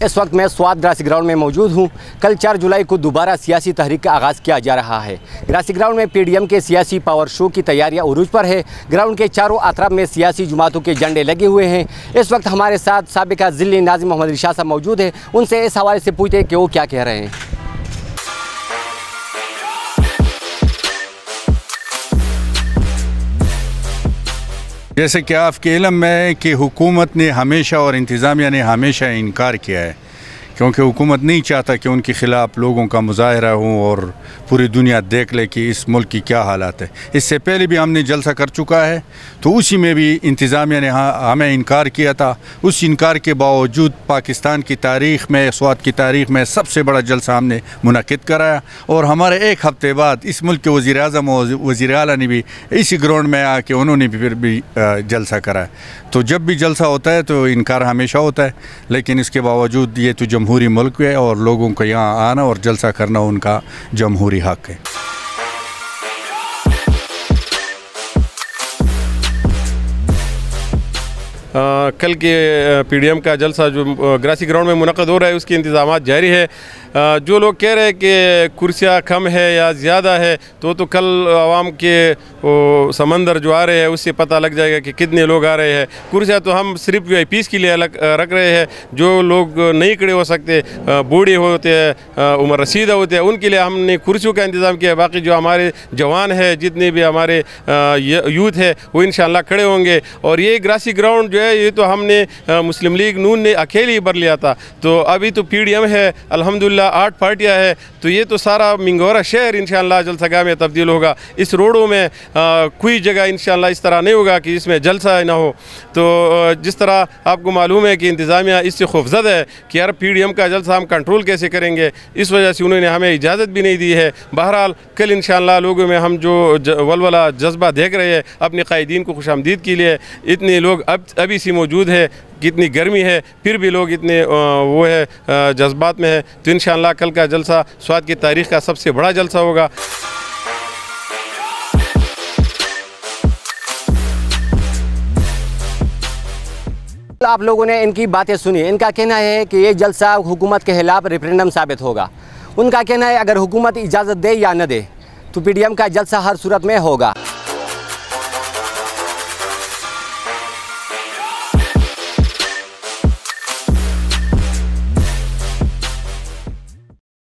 इस वक्त मैं स्वात ग्रासी ग्राउंड में मौजूद हूँ। कल 4 जुलाई को दोबारा सियासी तहरीक का आगाज़ किया जा रहा है। ग्रासी ग्राउंड में पीडीएम के सियासी पावर शो की तैयारियां उरूज पर है। ग्राउंड के चारों अतराफ में सियासी जमातों के झंडे लगे हुए हैं। इस वक्त हमारे साथ साबिका ज़िले नाज़िम मोहम्मद रिशाद साहब मौजूद है। उनसे इस हवाले से पूछते हैं कि वो क्या कह रहे हैं। जैसे कि आपके इल्म में है कि हुकूमत ने हमेशा और इंतज़ामिया ने हमेशा इनकार किया है, क्योंकि हुकूमत नहीं चाहता कि उनके ख़िलाफ़ लोगों का मुज़ाहरा हो और पूरी दुनिया देख ले कि इस मुल्क की क्या हालात है। इससे पहले भी हमने जलसा कर चुका है, तो उसी में भी इंतज़ामिया ने हमें इनकार किया था। उस इनकार के बावजूद पाकिस्तान की तारीख़ में, स्वात की तारीख़ में सबसे बड़ा जलसा हमने मुनक़िद कराया और हमारे एक हफ़्ते बाद इस मुल्क के वज़ीर-ए-आज़म और वज़ीर आला ने भी इसी ग्राउंड में आके उन्होंने भी फिर भी जलसा कराया। तो जब भी जलसा होता है तो इनकार हमेशा होता है, लेकिन इसके बावजूद ये तो जमहूरी मुल्क है और लोगों को यहाँ आना और जलसा करना उनका जमहूरी हक है। कल के पीडीएम का जलसा जो ग्रासी ग्राउंड में मुनक़द हो रहा है उसके इंतज़ामात जारी है। जो लोग कह रहे हैं कि कुर्सियाँ कम है या ज़्यादा है, तो कल आवाम के समंदर जो आ रहे हैं उससे पता लग जाएगा कि कितने लोग आ रहे हैं। कुर्सियाँ तो हम सिर्फ वीआईपीज़ के लिए अलग रख रहे हैं। जो लोग नहीं खड़े हो सकते, बूढ़े होते हैं, उम्र रसीदा होते हैं, उनके लिए हमने कुर्सियों का इंतज़ाम किया। बाकी जो हमारे जवान हैं, जितने भी हमारे यूथ है, वो इंशाअल्लाह खड़े होंगे। और ये ग्रासी ग्राउंड जो है, ये तो हमने मुस्लिम लीग नून ने अकेले ही भर लिया था। तो अभी तो पीडीएम है, अल्हम्दुलिल्लाह 8 पार्टियां है, तो ये तो सारा मिंगोरा शहर इंशाअल्लाह जलसागाह में तब्दील होगा। इस रोडों में कोई जगह इंशाअल्लाह इस तरह नहीं होगा कि इसमें जलसा ना हो। तो जिस तरह आपको मालूम है कि इंतज़ामिया इससे खौफज़दा है कि यार पीडीएम का जलसा हम कंट्रोल कैसे करेंगे, इस वजह से उन्होंने हमें इजाज़त भी नहीं दी है। बहरहाल कल इंशाअल्लाह लोगों में हम जो वलवला जज्बा देख रहे हैं अपने कायदीन को खुशामदीद के लिए, इतने लोग अभी से मौजूद है, कितनी गर्मी है फिर भी लोग इतने वो है जज्बात में है। तो इंशाअल्लाह कल का जलसा स्वात की तारीख़ का सबसे बड़ा जलसा होगा। आप लोगों ने इनकी बातें सुनी। इनका कहना है कि ये जलसा हुकूमत के खिलाफ रेफरेंडम साबित होगा। उनका कहना है अगर हुकूमत इजाज़त दे या न दे तो पीडीएम का जलसा हर सूरत में होगा।